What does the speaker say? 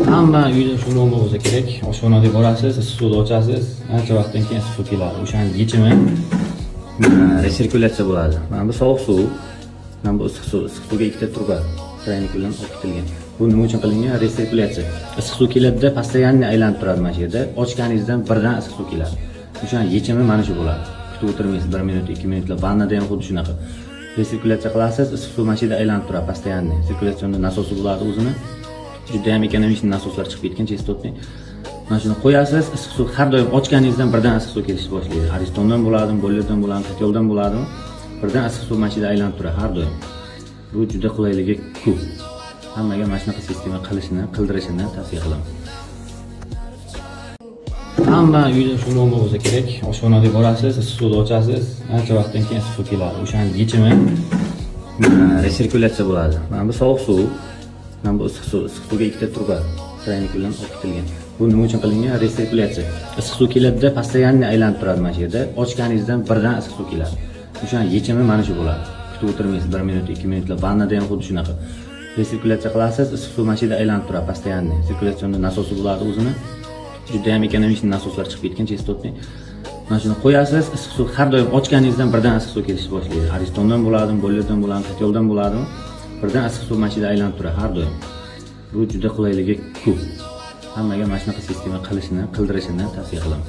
Hamma uyda shu nomba bo'lsa kerak. Oshxonaga borasiz, issiq suvni ochasiz, ancha vaqtdan keyin issiq suv keladi. O'shaning yechimi resirkulyatsiya bo'ladi. Mana bu sovuq suv, mana bu issiq suv. Issiq suvga ikkita truba traynik bilan oqitilgan. Bu nima uchun qilingan? Resirkulyatsiya. Issiq suv keladi-da, постоянно aylanib turadi mana shu yerda. Ochganingizdan birdan issiq suv keladi. O'shaning yechimi mana shu bo'ladi. Kutib o'tirmaysiz 1 minut, 2 minutlar. Vannada ham xuddi shunaqa. Resirkulyatsiya qilasiz, issiq suv mana shu yerda aylanib turadi постоянно. Sirkulyatsionni nasosi bo'ladi o'zini. Juda ham ekonomik nasoslar chiqib ketgan chestotni. Mana shuni qo'yasiz, issiq suv har doim ochganingizdan birdan issiq suv kelishni boshlaydi. Aristondan bo'ladimi, boilerdan bo'ladimi, koteldan bo'ladimi, birdan issiq suv mashina aylanib turadi har doim. Bu juda qulayligi ko'p. Hammaga mana shunaqa sistema qildirishini tavsiya qilaman. Hamma uyda shu nomba bo'lsa kerak. Oshxonaga borasiz, issiq suvni ochasiz, ancha vaqtdan keyin issiq suv keladi. O'shaning yechimi resirkulyatsiya bo'ladi. Mana bu sovuq suv, mana bu issiq suv. Issiq suvga ikkita truba traynik bilan oqitilgan. Bu nima uchun qilingan? Resirkulyatsiya. Issiq suv keladi-da, постоянно aylanib turadi mana shu yerda. Ochganingizdan birdan issiq suv keladi. O'shaning yechimi mana shu bo'ladi. Kutib o'tirmaysiz 1 minut, 2 minutlar. Vannada ham xuddi shunaqa. Resirkulyatsiya qilasiz, issiq suv mana shu yerda aylanib turadi постоянно. Sirkulyatsionni nasosi bo'ladi o'zini. Juda ham ekonomik nasoslar chiqib ketgan chestotni. Mana shuni qo'yasiz, issiq suv har doim ochganingizdan birdan issiq suv kelishni boshlaydi. Aristondan bo'ladimi, boilerdan bo'ladimi, koteldan bo'ladimi, birdan issiq suv mana shu yerda aylanib turadi har doim. Bu juda qulayligi ko'p. Hammaga mana shunaqa sistema qildirishini tavsiya qilaman.